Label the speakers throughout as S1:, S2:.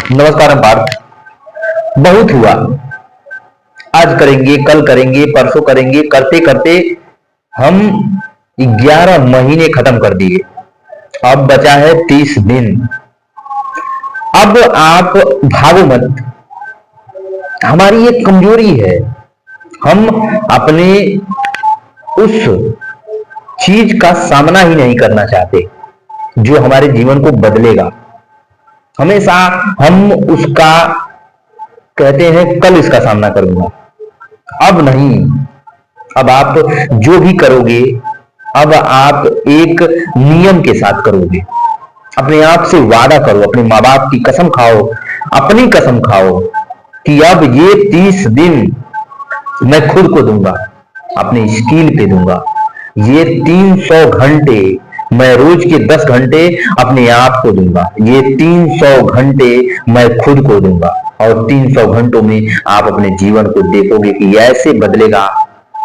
S1: नमस्कार पार्थ। बहुत हुआ, आज करेंगे, कल करेंगे, परसों करेंगे, करते करते हम 11 महीने खत्म कर दिए। अब बचा है 30 दिन। अब आप भागो मत। हमारी एक कमजोरी है, हम अपने उस चीज का सामना ही नहीं करना चाहते जो हमारे जीवन को बदलेगा। हमेशा हम उसका कहते हैं कल इसका सामना करूंगा, अब नहीं। अब आप जो भी करोगे, अब आप एक नियम के साथ करोगे। अपने आप से वादा करो, अपने माँ बाप की कसम खाओ, अपनी कसम खाओ कि अब ये 30 दिन मैं खुद को दूंगा, अपनी स्किल पे दूंगा। ये 300 घंटे मैं रोज के 10 घंटे अपने आप को दूंगा। ये 300 घंटे मैं खुद को दूंगा। और 300 घंटों में आप अपने जीवन को देखोगे कि ऐसे बदलेगा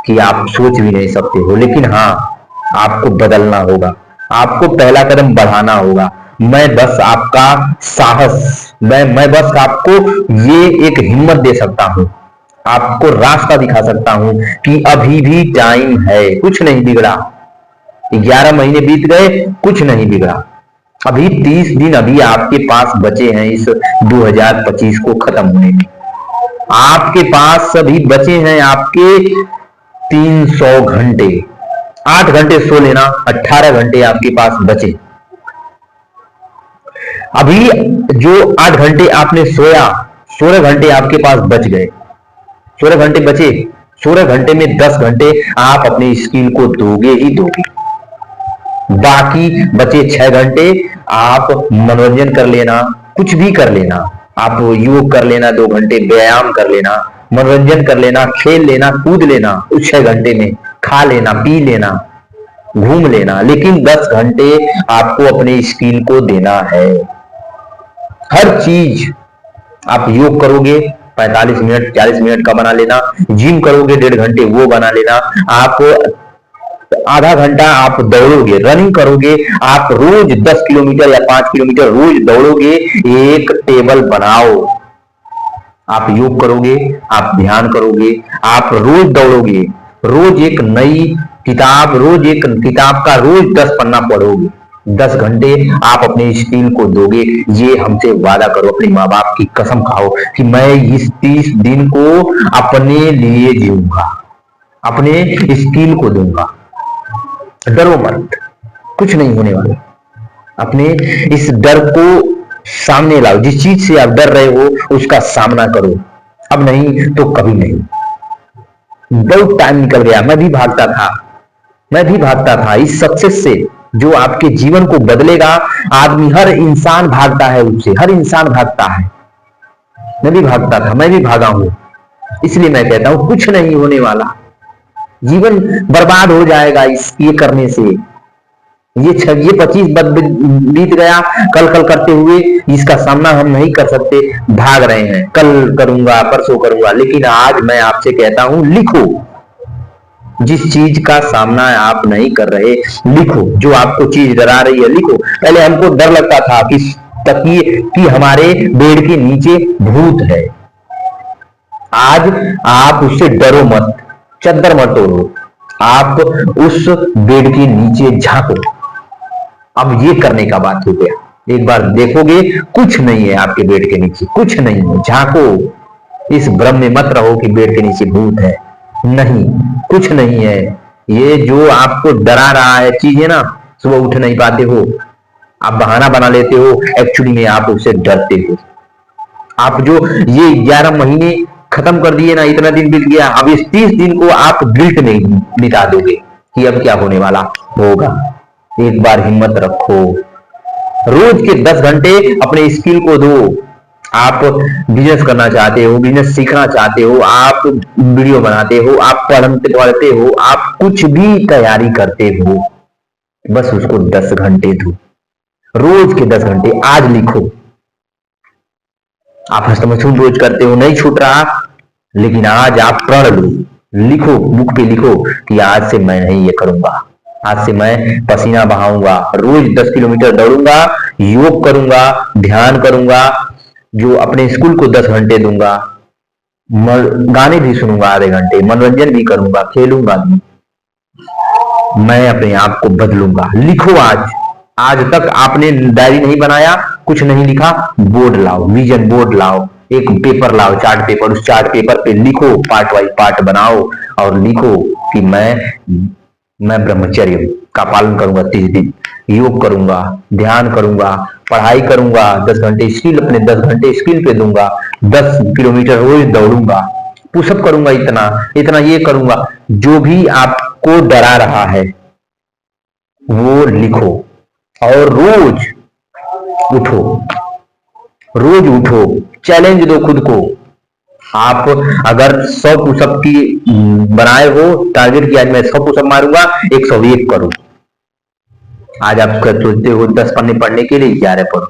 S1: कि आप सोच भी नहीं सकते हो। लेकिन हाँ, आपको बदलना होगा, आपको पहला कदम बढ़ाना होगा। मैं बस आपका साहस, मैं बस आपको ये एक हिम्मत दे सकता हूं, आपको रास्ता दिखा सकता हूं कि अभी भी टाइम है, कुछ नहीं बिगड़ा। 11 महीने बीत गए, कुछ नहीं बिगड़ा। अभी 30 दिन अभी आपके पास बचे हैं इस 2025 को खत्म होने में। आपके पास अभी बचे हैं आपके 300 घंटे। 8 घंटे सो लेना, 18 घंटे आपके पास बचे। अभी जो 8 घंटे आपने सोया, 16 घंटे आपके पास बच गए। 16 घंटे बचे, 16 घंटे में 10 घंटे आप अपनी स्किल को दोगे ही दोगे। बाकी बचे 6 घंटे आप मनोरंजन कर लेना, कुछ भी कर लेना। आप योग कर लेना, 2 घंटे व्यायाम कर लेना, मनोरंजन कर लेना, खेल लेना, कूद लेना। उस 6 घंटे में खा लेना, पी लेना, घूम लेना। लेकिन 10 घंटे आपको अपने स्किल को देना है। हर चीज आप योग करोगे 45 मिनट 40 मिनट का बना लेना, जिम करोगे 1.5 घंटे वो बना लेना। आप आधा घंटा आप दौड़ोगे, रनिंग करोगे, आप रोज 10 किलोमीटर या 5 किलोमीटर रोज दौड़ोगे, एक टेबल बनाओ। आप योग करोगे, आप ध्यान करोगे, आप रोज दौड़ोगे, रोज एक नई किताब, रोज एक किताब का रोज 10 पन्ना पढ़ोगे। 10 घंटे आप अपने स्किल को दोगे, ये हमसे वादा करो, अपने माँ बाप की कसम खाओ कि मैं इस 30 दिन को अपने लिए जीऊंगा, अपने स्किल को दूंगा। डरो मत, कुछ नहीं होने वाला। अपने इस डर को सामने लाओ। जिस चीज से आप डर रहे हो उसका सामना करो। अब नहीं तो कभी नहीं। बहुत टाइम निकल गया, मैं भी भागता था, मैं भी भागता था इस सक्सेस से जो आपके जीवन को बदलेगा। आदमी, हर इंसान भागता है उससे, हर इंसान भागता है। मैं भी भागता था, मैं भी भागा हूं। इसलिए मैं कहता हूं कुछ नहीं होने वाला। जीवन बर्बाद हो जाएगा इस ये करने से। ये 25 बीत गया, कल कल करते हुए इसका सामना हम नहीं कर सकते, भाग रहे हैं, कल करूंगा, परसों करूंगा। लेकिन आज मैं आपसे कहता हूं, लिखो। जिस चीज का सामना आप नहीं कर रहे, लिखो। जो आपको चीज डरा रही है, लिखो। पहले हमको डर लगता था कि तकिए कि हमारे बेड के नीचे भूत है। आज आप उससे डरो मत, चद्दर मत तोड़ो, आप उस बेड के नीचे झांको। अब ये करने का बात हो गया। एक बार देखोगे कुछ नहीं है आपके बेड के नीचे, कुछ नहीं है। झांको, इस भ्रम में मत रहो कि बेड के नीचे भूत है। नहीं, कुछ नहीं है। ये जो आपको डरा रहा है चीजें ना, सुबह उठ नहीं पाते हो, आप बहाना बना लेते हो, एक्चुअली में आप उससे डरते हो। आप जो ये 11 महीने खत्म कर दिए ना, इतना दिन बीत गया, अब इस 30 दिन को आप गिल्ट में बिता दोगे कि अब क्या होने वाला होगा। एक बार हिम्मत रखो, रोज के 10 घंटे अपने स्किल को दो। आप बिजनेस करना चाहते हो, बिजनेस सीखना चाहते हो, आप वीडियो बनाते हो, आप पढ़ते हो, आप कुछ भी तैयारी करते हो, बस उसको 10 घंटे दो। रोज के 10 घंटे आज लिखो। आप हस्तमैथुन रोज करते हो, नहीं छूट रहा, लेकिन आज आप प्रण लो, लिखो, बुक पे लिखो कि आज से मैं नहीं ये करूंगा। आज से मैं पसीना बहाऊंगा, रोज 10 किलोमीटर दौड़ूंगा, योग करूंगा, ध्यान करूंगा, जो अपने स्कूल को 10 घंटे दूंगा, गाने भी सुनूंगा आधे घंटे, मनोरंजन भी करूंगा, खेलूंगा भी, मैं अपने आप को बदलूंगा। लिखो आज। आज तक आपने डायरी नहीं बनाया, कुछ नहीं लिखा, बोर्ड लाओ, विजन बोर्ड लाओ, एक पेपर लाओ, चार्ट पेपर, उस चार्ट पेपर पे लिखो, पार्ट वाइज पार्ट बनाओ और लिखो कि मैं ब्रह्मचर्य का पालन करूंगा 30 दिन, योग करूंगा, ध्यान करूंगा, पढ़ाई करूंगा, 10 घंटे स्किल, अपने 10 घंटे स्किल पे दूंगा, 10 किलोमीटर रोज दौड़ूंगा, पुशअप करूंगा, इतना इतना ये करूंगा। जो भी आपको डरा रहा है वो लिखो और रोज उठो, रोज उठो, चैलेंज दो खुद को। आप अगर 100 पुशअप की बनाए हो टारगेट की, आज मैं 100 पुशअप मारूंगा, 101 करो। आज आप सोचते हो 10 पन्ने पढ़ने के लिए, 11 पढ़ो।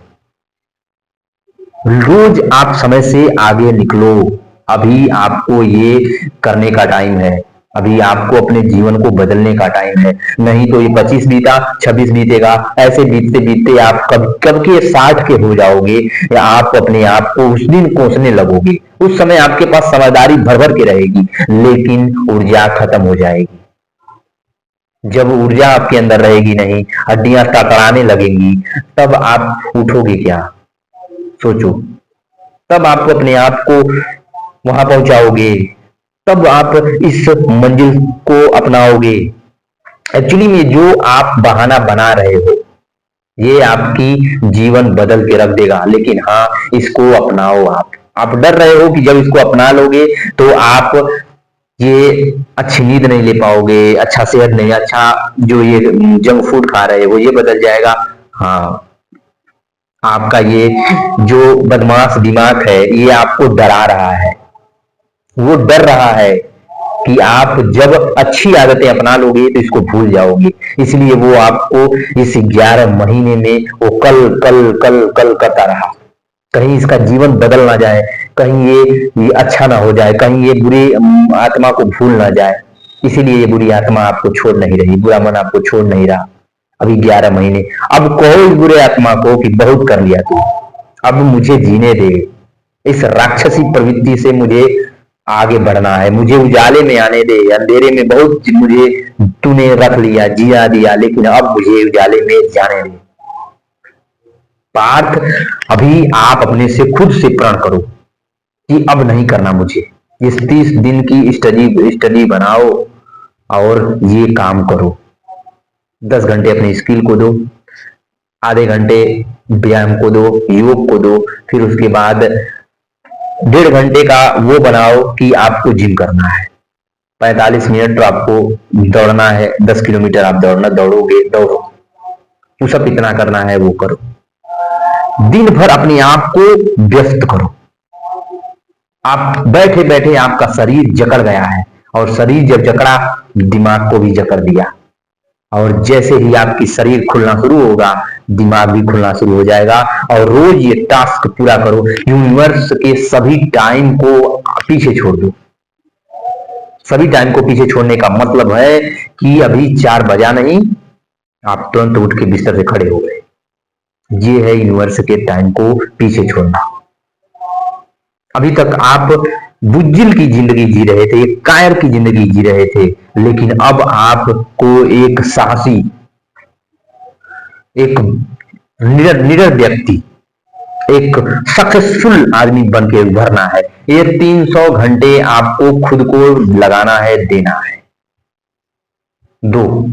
S1: रोज आप समय से आगे निकलो। अभी आपको ये करने का टाइम है, अभी आपको अपने जीवन को बदलने का टाइम है। नहीं तो ये 25 बीता, 26 बीतेगा, ऐसे बीतते बीतते आप कब कब के 60 के हो जाओगे, या आप अपने आप को उस दिन कोसने लगोगे। उस समय आपके पास समझदारी भर भर के रहेगी, लेकिन ऊर्जा खत्म हो जाएगी। जब ऊर्जा आपके अंदर रहेगी नहीं, हड्डियां कड़कड़ाने लगेंगी, तब आप उठोगे क्या? सोचो। तब आप अपने आप को वहां पहुंचाओगे, तब आप इस मंजिल को अपनाओगे। एक्चुअली में जो आप बहाना बना रहे हो, ये आपकी जीवन बदल के रख देगा। लेकिन हाँ, इसको अपनाओ। आप डर रहे हो कि जब इसको अपना लोगे तो आप ये अच्छी नींद नहीं ले पाओगे, अच्छा सेहत नहीं, अच्छा जो ये जंक फूड खा रहे हो ये बदल जाएगा। हाँ, आपका ये जो बदमाश दिमाग है ये आपको डरा रहा है। वो डर रहा है कि आप जब अच्छी आदतें अपना लोगे तो इसको भूल जाओगे। इसलिए वो आपको इस 11 महीने में वो कल कल कल कल करता रहा। कहीं इसका जीवन बदल ना जाए, कहीं ये अच्छा ना हो जाए, कहीं ये बुरी आत्मा को भूल ना जाए। इसीलिए ये बुरी आत्मा आपको छोड़ नहीं रही, बुरा मन आपको छोड़ नहीं रहा। अभी 11 महीने। अब कहो इस बुरे आत्मा को कि बहुत कर लिया तू, अब मुझे जीने दे। इस राक्षसी प्रवृत्ति से मुझे आगे बढ़ना है, मुझे उजाले में आने दे। अंधेरे में बहुत मुझे तूने रख लिया, जिया दिया, लेकिन अब मुझे उजाले में जाने दे। पार्थ, अभी आप अपने से खुद से प्रण करो कि अब नहीं करना मुझे। इस 30 दिन की स्टडी बनाओ और ये काम करो। 10 घंटे अपनी स्किल को दो, आधे घंटे व्यायाम को दो, योग को दो, फिर उसके बाद 1.5 घंटे का वो बनाओ कि आपको जिम करना है। 45 मिनट तो आपको दौड़ना है, 10 किलोमीटर आप दौड़ोगे, दौड़ो। पुशअप इतना करना है वो करो। दिन भर अपने आप को व्यस्त करो। आप बैठे बैठे आपका शरीर जकड़ गया है, और शरीर जब जकड़ा, दिमाग को भी जकड़ दिया। और जैसे ही आपकी शरीर खुलना शुरू होगा, दिमाग भी खुलना शुरू हो जाएगा। और रोज ये टास्क पूरा करो। यूनिवर्स के सभी टाइम को पीछे छोड़ दो। सभी टाइम को पीछे छोड़ने का मतलब है कि अभी 4 बजा नहीं, आप तुरंत उठ के बिस्तर से खड़े हो गए। ये है यूनिवर्स के टाइम को पीछे छोड़ना। अभी तक आप बुज्जिल की जिंदगी जी रहे थे, कायर की जिंदगी जी रहे थे, लेकिन अब आपको एक साहसी, एक निडर व्यक्ति, एक सक्सेसफुल आदमी बन के उभरना है। ये 300 घंटे आपको खुद को लगाना है, देना है। दो,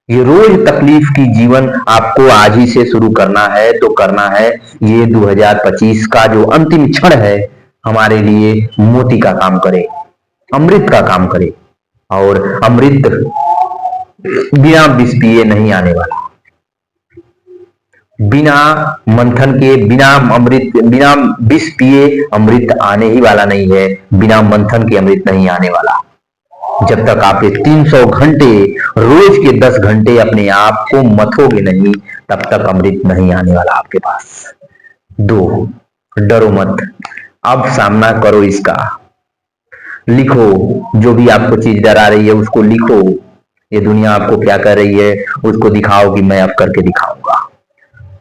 S1: ये रोज तकलीफ की जीवन आपको आज ही से शुरू करना है, तो करना है। ये 2025 का जो अंतिम क्षण है, हमारे लिए मोती का काम करे, अमृत का काम करे। और अमृत बिना विष पिए नहीं आने वाला, बिना मंथन के, बिना विष पिए अमृत आने ही वाला नहीं है। बिना मंथन के अमृत नहीं आने वाला। जब तक आप ये 300 घंटे, रोज के 10 घंटे अपने आप को मथोगे नहीं, तब तक अमृत नहीं आने वाला आपके पास। 2, डरो मत, अब सामना करो इसका। लिखो, जो भी आपको चीज डरा रही है उसको लिखो। ये दुनिया आपको क्या कर रही है उसको दिखाओ कि मैं अब करके दिखाऊंगा।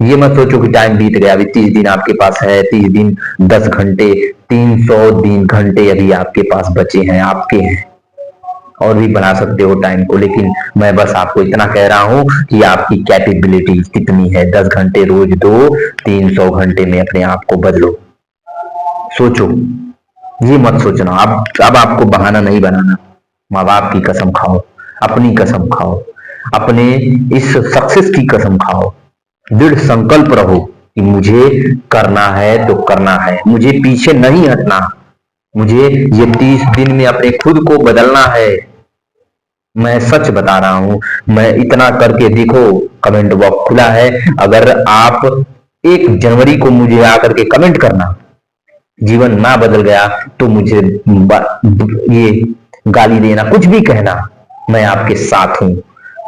S1: ये मत सोचो कि टाइम बीत गया, अभी 30 दिन आपके पास है, 30 दिन 10 घंटे, 300 दिन घंटे अभी आपके पास बचे हैं, आपके हैं। और भी बना सकते हो टाइम को, लेकिन मैं बस आपको इतना कह रहा हूं कि आपकी कैपेबिलिटी कितनी है। 10 घंटे रोज दो, 300 घंटे में अपने आप को बदलो। सोचो, ये मत सोचना। अब आपको बहाना नहीं बनाना। माँ बाप की कसम खाओ, अपनी कसम खाओ, अपने इस सक्सेस की कसम खाओ, दृढ़ संकल्प रहो कि मुझे करना है तो करना है, मुझे पीछे नहीं हटना, मुझे ये 30 दिन में अपने खुद को बदलना है। मैं सच बता रहा हूं, मैं इतना करके देखो, कमेंट बॉक्स खुला है। अगर आप 1 जनवरी को मुझे आकर के कमेंट करना, जीवन ना बदल गया तो मुझे ये गाली देना, कुछ भी कहना, मैं आपके साथ हूं,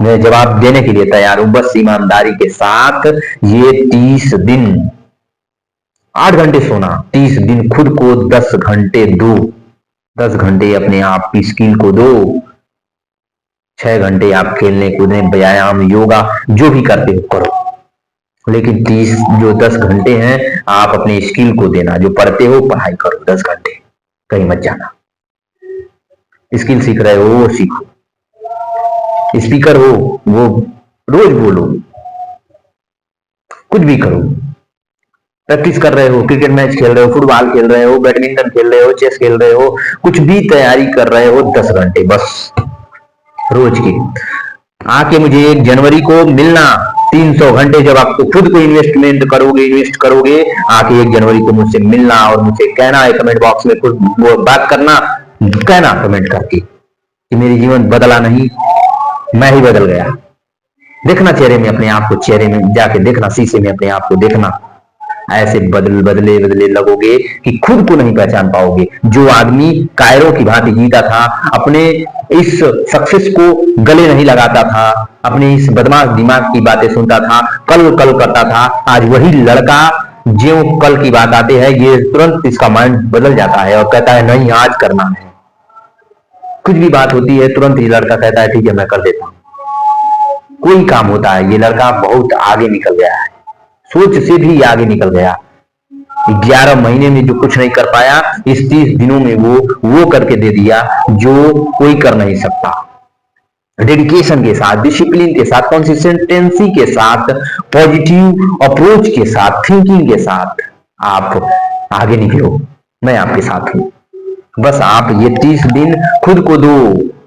S1: मैं जवाब देने के लिए तैयार हूं। बस ईमानदारी के साथ ये 30 दिन 8 घंटे सोना, 30 दिन खुद को 10 घंटे दो, 10 घंटे अपने आप की स्किल को दो, 6 घंटे आप खेलने कूदने, व्यायाम, योगा जो भी करते हो करो, लेकिन 10 घंटे हैं आप अपने स्किल को देना। जो पढ़ते हो पढ़ाई करो 10 घंटे, कहीं मत जाना। स्किल सीख रहे हो वो सीखो, स्पीकर हो वो रोज बोलो, कुछ भी करो। प्रैक्टिस कर रहे हो, क्रिकेट मैच खेल रहे हो, फुटबॉल खेल रहे हो, बैडमिंटन खेल रहे हो, चेस खेल रहे हो, कुछ भी तैयारी कर रहे हो, 10 घंटे बस रोज की। आके मुझे 1 जनवरी को मिलना, 300 घंटे जब आपको खुद को इन्वेस्ट करोगे, आके 1 जनवरी को मुझसे मिलना और मुझे कहना है, कमेंट बॉक्स में खुद वो बात करना, कहना कमेंट करके कि मेरे जीवन बदला नहीं, मैं ही बदल गया। देखना चेहरे में अपने आप को, चेहरे में जाके देखना, शीशे में अपने आप को देखना, ऐसे बदले लगोगे कि खुद को नहीं पहचान पाओगे। जो आदमी कायरों की भांति जीता था, अपने इस सक्सेस को गले नहीं लगाता था, अपने इस बदमाश दिमाग की बातें सुनता था, कल कल करता था, आज वही लड़का जो कल की बात आते हैं, ये तुरंत इसका माइंड बदल जाता है और कहता है नहीं आज करना है। कुछ भी बात होती है तुरंत ये लड़का कहता है ठीक है मैं कर देता हूं। कोई काम होता है, ये लड़का बहुत आगे निकल गया है, सोच से भी आगे निकल गया। 11 महीने में जो कुछ नहीं कर पाया, इस 30 दिनों में वो करके दे दिया जो कोई कर नहीं सकता। डेडिकेशन के साथ, डिसिप्लिन के साथ, कंसिस्टेंसी के साथ, पॉजिटिव अप्रोच के साथ, थिंकिंग के साथ आप आगे निकलो, मैं आपके साथ हूं। बस आप ये 30 दिन खुद को दो,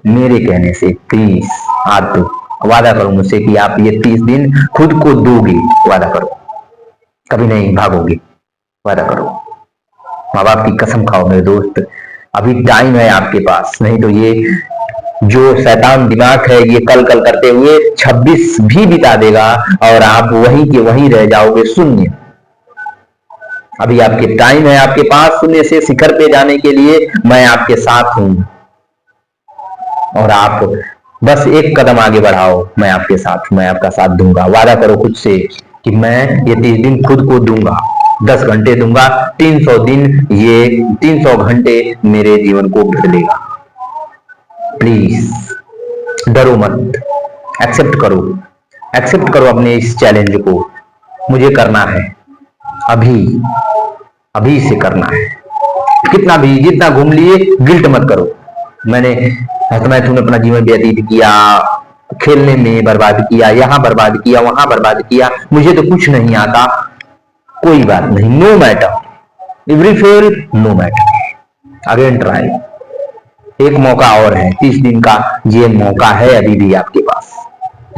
S1: मेरे कहने से प्लीज। आज तो वादा करो मुझसे कि आप ये 30 दिन खुद को दोगे, वादा करो, कभी नहीं भागोगे, वादा करो। माँ बाप की कसम खाओ मेरे दोस्त, अभी टाइम है आपके पास, नहीं तो ये जो शैतान दिमाग है ये कल कल करते हुए 26 भी बिता देगा और आप वहीं के वहीं रह जाओगे, शून्य। अभी आपके टाइम है आपके पास, शून्य से शिखर पे जाने के लिए मैं आपके साथ हूं, और आप बस 1 कदम आगे बढ़ाओ, मैं आपके साथ, मैं आपका साथ दूंगा। वादा करो खुद से कि मैं ये 30 दिन खुद को दूंगा, 10 घंटे दूंगा, 300 दिन, ये 300 घंटे मेरे जीवन को बदलेगा। प्लीज डरो मत, एक्सेप्ट करो अपने इस चैलेंज को। मुझे करना है, अभी से करना है। कितना भी जितना घूम लिए गिल्ट मत करो, मैंने अपना जीवन व्यतीत किया, खेलने में बर्बाद किया, यहां बर्बाद किया, वहां बर्बाद किया, मुझे तो कुछ नहीं आता। कोई बात नहीं, no matter, every fail no matter, again try. एक मौका और है, 30 दिन का ये मौका है अभी भी आपके पास।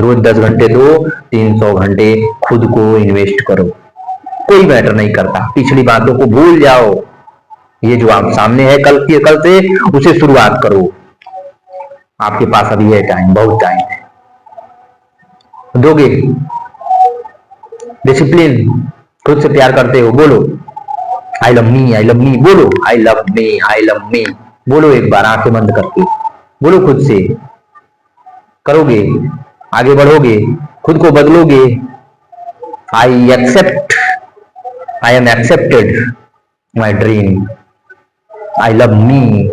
S1: रोज 10 घंटे दो, 300 घंटे खुद को इन्वेस्ट करो। कोई मैटर नहीं करता, पिछली बातों को भूल जाओ, ये जो आप सामने है कल से उसे शुरुआत करो। आपके पास अभी है टाइम, बहुत टाइम है, दोगे। डिसिप्लिन, खुद से प्यार करते हो, बोलो आई लव मी, बोलो आई लव मी, बोलो एक बार आंखें बंद करके, बोलो खुद से। करोगे, आगे बढ़ोगे, खुद को बदलोगे। I am accepted my dream, I love me.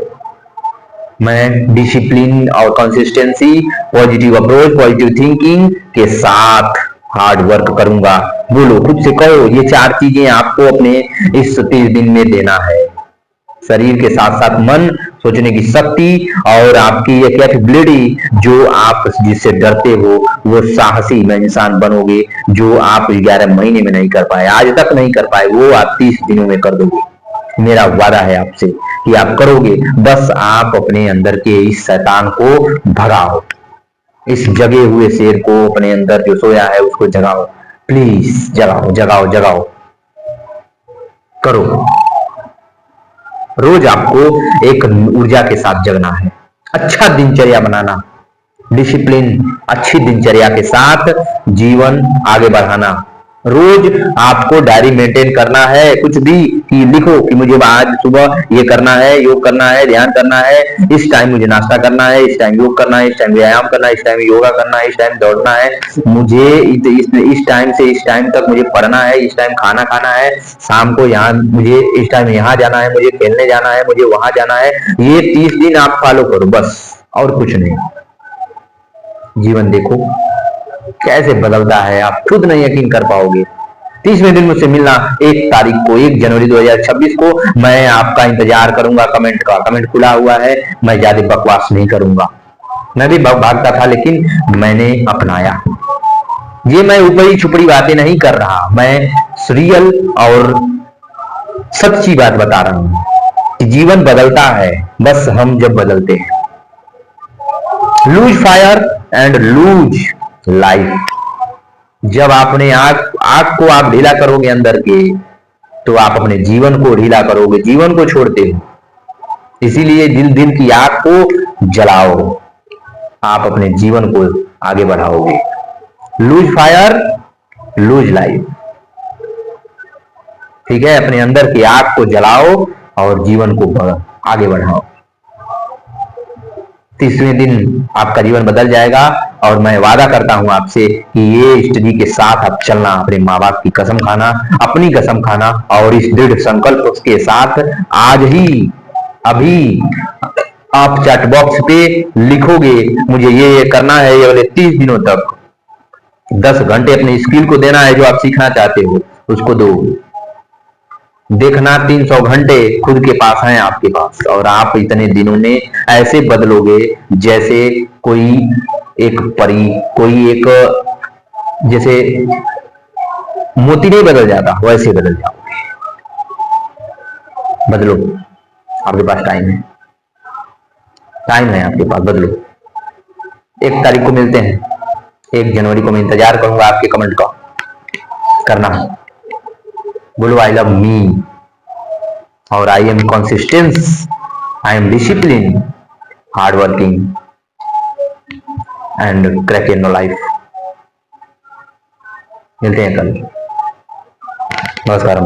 S1: मैं डिसिप्लिन और consistency, positive approach, positive thinking के साथ हार्ड वर्क करूंगा। बोलो, खुद से कहो, ये 4 चीजें आपको अपने इस 30 दिन में देना है। शरीर के साथ साथ मन, सोचने की शक्ति और आपकी ये कैपेबिलिटी, जो आप जिससे डरते हो वो साहसी इंसान बनोगे, जो आप 11 महीने में नहीं कर पाए, आज तक नहीं कर पाए, वो आप 30 दिनों में कर दोगे। मेरा वादा है आपसे कि आप करोगे। बस आप अपने अंदर के इस शैतान को भगाओ, इस जगे हुए शेर को, अपने अंदर जो सोया है उसको जगाओ। प्लीज जगाओ जगाओ जगाओ, करो। रोज आपको एक ऊर्जा के साथ जगना है, अच्छा दिनचर्या बनाना, डिसिप्लिन, अच्छी दिनचर्या के साथ जीवन आगे बढ़ाना। रोज आपको डायरी मेंटेन करना है, कुछ भी कि लिखो कि मुझे आज सुबह ये करना है, योग करना है, ध्यान करना है, इस टाइम मुझे नाश्ता करना है, इस टाइम योग करना है, इस टाइम व्यायाम करना है, इस टाइम योगा करना है, इस टाइम दौड़ना है, मुझे इस टाइम से इस टाइम तक मुझे पढ़ना है, इस टाइम खाना खाना है, शाम को यहाँ मुझे इस टाइम यहाँ जाना है, मुझे खेलने जाना है, मुझे वहां जाना है। ये 30 दिन आप फॉलो करो बस, और कुछ नहीं। जीवन देखो कैसे बदलता है, आप खुद नहीं यकीन कर पाओगे। 30वें दिन मुझसे मिलना, 1 तारीख को, 1 जनवरी 2026 को। मैं आपका इंतजार करूंगा कमेंट का, कमेंट खुला हुआ है। मैं ज्यादा बकवास नहीं करूंगा। मैं भी भागता था लेकिन मैंने अपनाया। ये मैं ऊपरी छुपड़ी बातें नहीं कर रहा, मैं रियल और सच्ची बात बता रहा हूं कि जीवन बदलता है, बस हम जब बदलते हैं। Lose fire and lose life. जब आपने आग आग को आप ढीला करोगे अंदर के, तो आप अपने जीवन को ढीला करोगे, जीवन को छोड़ते हो। इसीलिए दिल दिल की आग को जलाओ, आप अपने जीवन को आगे बढ़ाओगे। Lose fire lose life. ठीक है, अपने अंदर की आग को जलाओ और जीवन को आगे बढ़ाओ। 30वें दिन आपका जीवन बदल जाएगा। और मैं वादा करता हूं आपसे कि ये स्टडी के साथ आप चलना, अपने माँ बाप की कसम खाना, अपनी कसम खाना, और इस दृढ़ संकल्प के साथ आज ही अभी आप चैट बॉक्स पे लिखोगे मुझे ये करना है, ये वाले 30 दिनों तक 10 घंटे अपनी स्किल को देना है, जो आप सीखना चाहते हो उसको दो। देखना 300 घंटे खुद के पास हैं आपके पास, और आप इतने दिनों में ऐसे बदलोगे जैसे कोई एक परी, कोई एक, जैसे मोती नहीं बदल जाता वैसे बदल जाओगे। बदलो, आपके पास टाइम है, टाइम है आपके पास, बदलो। 1 तारीख को मिलते हैं, 1 जनवरी को मैं इंतजार करूंगा आपके कमेंट का। करना, बोलो आई लव मी, और I am consistence, I am discipline, hard working and crack in life. मिलते हैं कल। नमस्कार।